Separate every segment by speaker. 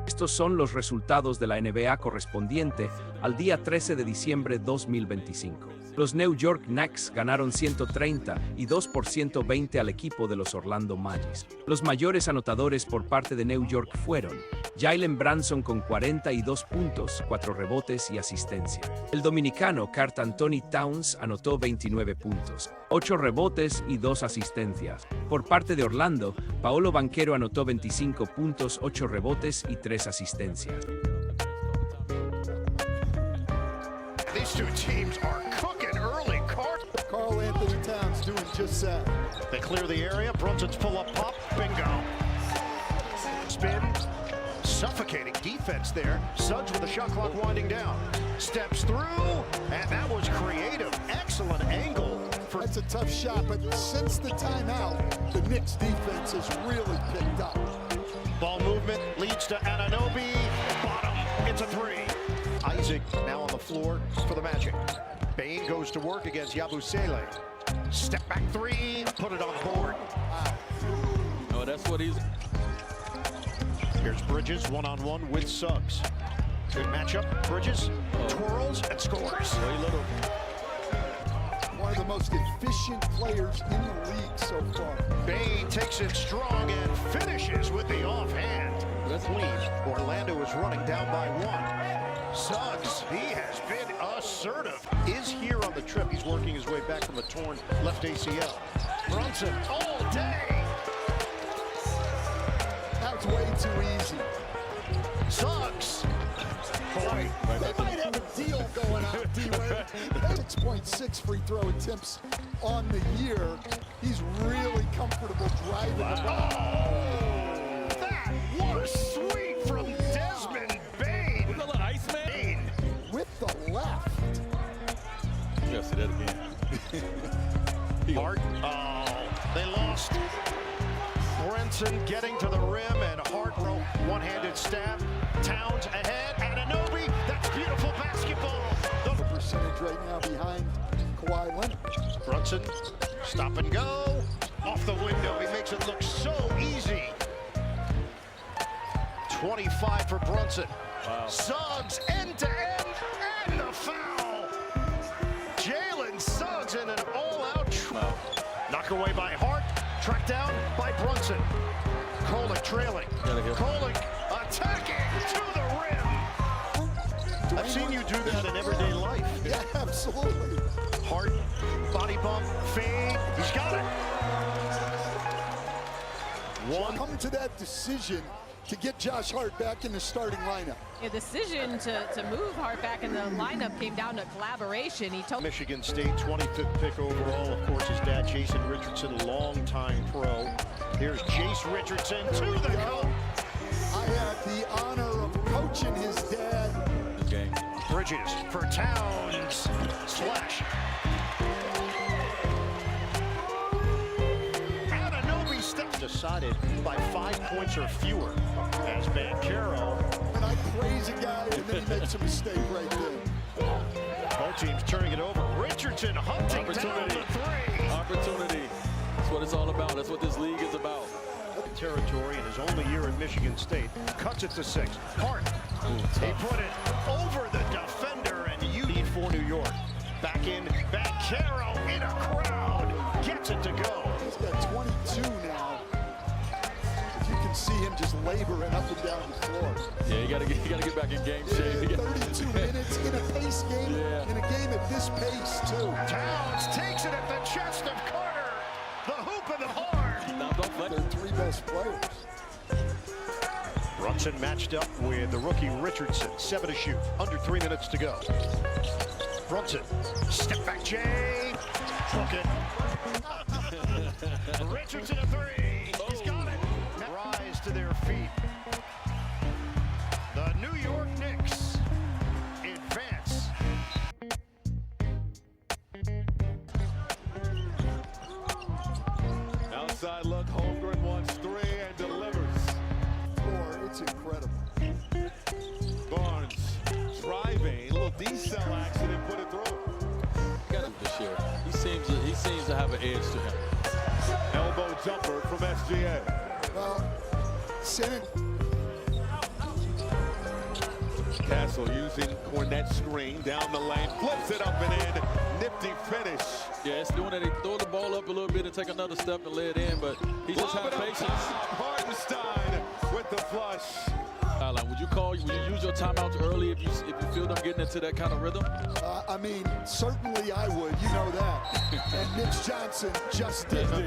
Speaker 1: Estos son los resultados de la NBA correspondiente al día 13 de diciembre 2025. Los New York Knicks ganaron 132 por 120 al equipo de los Orlando Magic. Los mayores anotadores por parte de New York fueron Jalen Brunson con 42 puntos, 4 rebotes y asistencia. El dominicano Karl Anthony Towns anotó 29 puntos, 8 rebotes y 2 asistencias. Por parte de Orlando, Paolo Banchero anotó 25 puntos, 8 rebotes y 3 asistencias.
Speaker 2: These two teams are cooking early.
Speaker 3: Karl Anthony Towns doing just that.
Speaker 2: They clear the area. Brunson's pull-up pop. Bingo. Spin. Suffocating defense there. Suggs with the shot clock winding down. Steps through, and that was creative. Excellent angle.
Speaker 3: That's a tough shot, but since the timeout, the Knicks defense has really picked up.
Speaker 2: Ball movement leads to Anunoby. Bottom. It's a three. Isaac now on the floor for the Magic. Bain goes to work against Yabusele. Step back three, put it on the board.
Speaker 4: Oh, that's what he's...
Speaker 2: Here's Bridges one-on-one with Suggs. Good matchup. Bridges twirls and scores.
Speaker 3: One of the most efficient players in the league so far.
Speaker 2: Bain takes it strong and finishes with the offhand. Clean. Orlando is running down by one. Suggs, he has been assertive. Is here on the trip. He's working his way back from a torn left ACL. Brunson all day.
Speaker 3: That's way too easy.
Speaker 2: Suggs. Boy,
Speaker 3: They might have a deal going on, D-Wade. 6.6 free throw attempts on the year. He's really comfortable driving the ball.
Speaker 2: Oh, that was sweet from Desmond Bain.
Speaker 4: Was that an Iceman?
Speaker 3: With the left.
Speaker 4: You gotta see that again.
Speaker 2: Hart, they lost. Brenson getting to the rim, and Hart one-handed stab. Towns ahead, Anunoby, that's beautiful basketball.
Speaker 3: The percentage right now behind Kawhi Leonard.
Speaker 2: Brunson, stop and go. Off the window, he makes it look so easy. 25 for Brunson.
Speaker 4: Wow.
Speaker 2: Suggs end-to-end, and the foul. Jalen Suggs in an all-out knock away by Hart, tracked down by Brunson. Kolek trailing. Kolek attacking to the rim. I've seen you do that in everyday life.
Speaker 3: Yeah, absolutely.
Speaker 2: Hart, body bump, fade. He's got it. One.
Speaker 3: Come to that decision to get Josh Hart back in the starting lineup.
Speaker 5: A decision to move Hart back in the lineup came down to collaboration. He told
Speaker 2: Michigan State, 25th pick overall. Of course, his dad, Jason Richardson, a longtime pro. Here's Jace Richardson to the goal.
Speaker 3: I had the honor of coaching his dad.
Speaker 4: Game.
Speaker 2: Bridges for Towns. Slash. Anunoby steps decided by 5 points or fewer. As Banchero.
Speaker 3: And I praise a guy and then he makes a mistake right there.
Speaker 2: Both teams turning it over. Richardson hunting down the three.
Speaker 4: Opportunity. That's what it's all about. That's what this league is about.
Speaker 2: Territory in his only year at Michigan State. Cuts it to 6. Hart. He put it over the defender, and you need for New York. Back in. Banchero in a crowd. Gets it to go.
Speaker 3: He's got 22 now. If you can see him just laboring up and down the floor.
Speaker 4: Yeah, you gotta get back in game shape.
Speaker 3: Yeah, 32 minutes in a pace game,
Speaker 4: Yeah.
Speaker 3: in a game at this pace too.
Speaker 2: Towns takes it at the chest of Carter. The hoop and the horn.
Speaker 4: Now don't let
Speaker 3: They're three best players.
Speaker 2: Brunson matched up with the rookie Richardson. 7 to shoot. Under 3 minutes to go. Brunson. Step back, Jay. Book it. Richardson a 3. He's got it. Rise to their feet. The New York Knicks advance.
Speaker 4: outside look. Holmgren wants 3 and delivers.
Speaker 3: Floor, it's incredible.
Speaker 4: Barnes driving, a little decel action and put it through. Got him this year. He seems to have an edge to him. Elbow jumper from SGA.
Speaker 3: Well, Senate,
Speaker 4: Castle using Cornette's screen down the lane, flips it up and in. Nifty finish.
Speaker 6: Yeah, it's doing that. They throw the ball up a little bit and take another step and lay it in, but he just has patience.
Speaker 4: Hartenstein with the flush.
Speaker 6: Would you use your timeouts early if you feel them getting into that kind of rhythm?
Speaker 3: I mean, certainly I would. You know that. And Mitch Johnson just did.
Speaker 4: After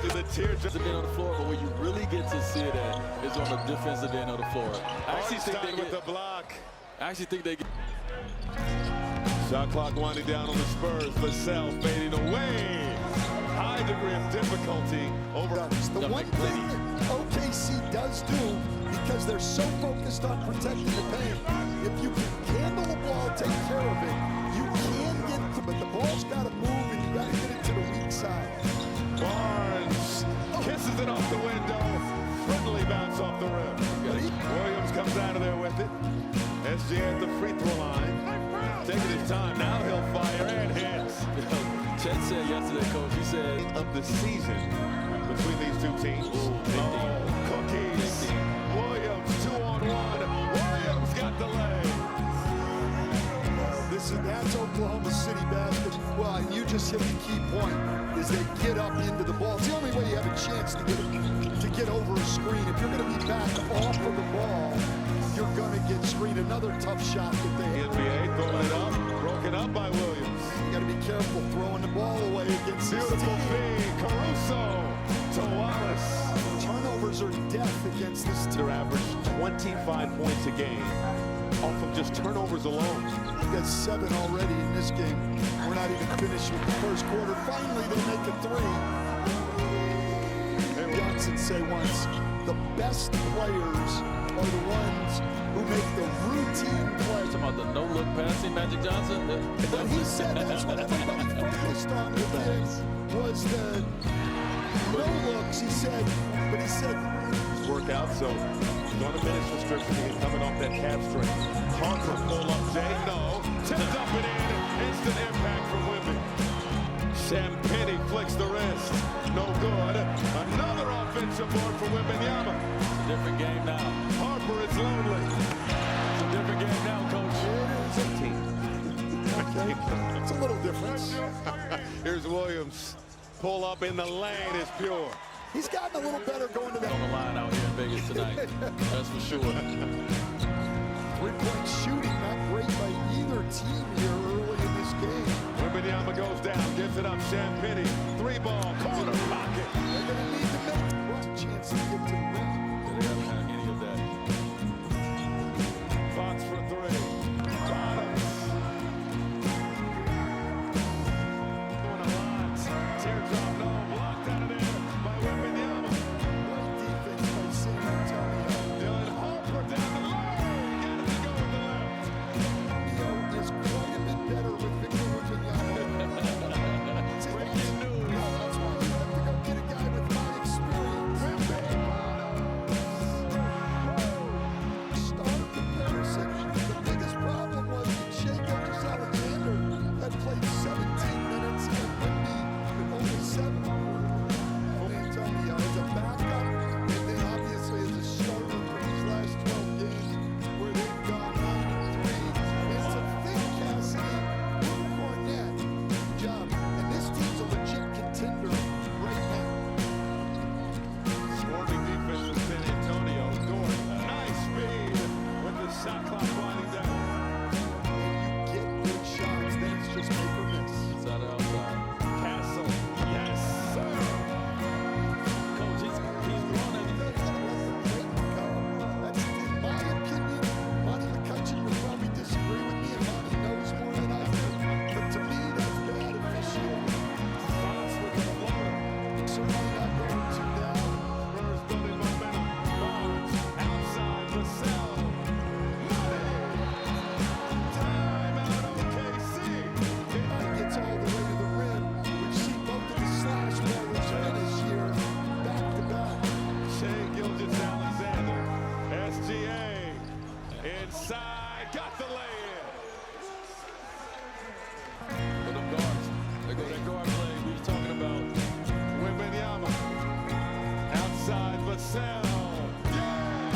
Speaker 4: the teardrop.
Speaker 6: End on the floor, but where you really get to see it at is on the defensive end of the floor. I actually think they
Speaker 4: with the block.
Speaker 6: I actually think they get.
Speaker 4: Shot clock winding down on the Spurs. Vassell fading away. High degree of difficulty over.
Speaker 3: The one thing that OKC does do, because they're so focused on protecting the paint, if you can handle the ball, take care of it, you can get to, but the ball's got to move and you got to get it to the weak side.
Speaker 4: Barnes kisses it off the window. Friendly bounce off the rim. Williams comes out of there with it. SGA at the free throw line. Taking his time. Now he'll fire and hits.
Speaker 6: Chet said yesterday, Coach, he said,
Speaker 4: Of the season between these two teams. Cookies. Williams 2-on-1. Williams got the leg.
Speaker 3: That's Oklahoma City basketball, and you just hit the key point, is they get up into the ball. It's the only way you have a chance to get over a screen. If you're going to be back off of the ball, you're going to get screened. Another tough shot that they have.
Speaker 4: NBA throwing it up, broken up by Williams.
Speaker 3: You got to be careful throwing the ball away against this
Speaker 4: Beautiful
Speaker 3: team.
Speaker 4: feed, Caruso to Wallace.
Speaker 3: Turnovers are death against this team.
Speaker 4: Their average 25 points a game off of just turnovers alone.
Speaker 3: Got 7 already in this game. We're not even finished with the first quarter. Finally, they make a 3. Johnson say once, the best players are the ones who make the routine play.
Speaker 6: talking about the no-look passing, Magic Johnson.
Speaker 3: But he said that's what everybody focused on with him was the no looks. He said, but he said
Speaker 4: workout, so he's on a minutes restriction. He's coming off that calf strain. Harper pull up, Jay, no. Tipped up and in. Instant impact from Wimby. Champagny flicks the wrist. No good. Another offensive board for Wembanyama.
Speaker 6: It's a different game now.
Speaker 4: Harper is lonely.
Speaker 6: It's a different game now, Coach.
Speaker 3: okay, it's a little different.
Speaker 4: Here's Williams. Pull up in the lane is pure.
Speaker 3: He's gotten a little better going to
Speaker 6: On the
Speaker 3: that
Speaker 6: line out here in Vegas tonight. That's for sure.
Speaker 3: three-point shooting. Not great by either team here early in this game.
Speaker 4: Wembanyama goes down, gives it up. Champagny, 3-ball, corner pocket.
Speaker 3: They're going to need to make a chance to get to the rim.
Speaker 6: They haven't had any of that.
Speaker 4: Fox for 3. Bottoms. Doing a lot. Teardrop, no. Blocked out of there by Wembanyama.
Speaker 3: Great defense by San Antonio.
Speaker 4: Dylan Harper down the lane. Got it to go with the left.
Speaker 3: Antonio is quite a bit better with Victor Wembanyama.
Speaker 4: Breaking news.
Speaker 3: That's why you have to go get a guy with my experience. Star comparison. The biggest problem was that Shai Gilgeous-Alexander had played 17 minutes and Wemby only 7. Antonio as a backup, and then obviously as a starter for these last 12 games where they've gone 9-3. It's a thing, Cassidy. Luke Cornette, good job. And this team's a legit contender right now.
Speaker 4: Swarming defense for San Antonio. Dort, nice speed with the shot clock winding down.
Speaker 3: And you get good shots, then it's just make or miss.
Speaker 6: Inside or outside.
Speaker 4: Castle, yes, sir.
Speaker 6: Coach, he's grown as
Speaker 3: That's, in my opinion, Monty McCutcheon would probably disagree with me, and Monty knows more than I do. But to me, that's bad officiating.
Speaker 4: Fox with the floater.
Speaker 3: Certainly not going to down.
Speaker 4: Spurs building momentum. Barnes outside Vassell. Time out OKC.
Speaker 3: He gets all the way to the rim. We've seen both of the slash ballers finish here back to back.
Speaker 4: Shai Gilgeous-Alexander. SGA inside. Got the lay-in.
Speaker 6: for them guards. There goes that guard play we were talking about.
Speaker 4: Wembanyama. Outside Vassell. Yes!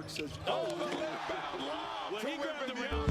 Speaker 3: York says,
Speaker 4: Oh, inbound.
Speaker 6: Well, he grabbed the rebound.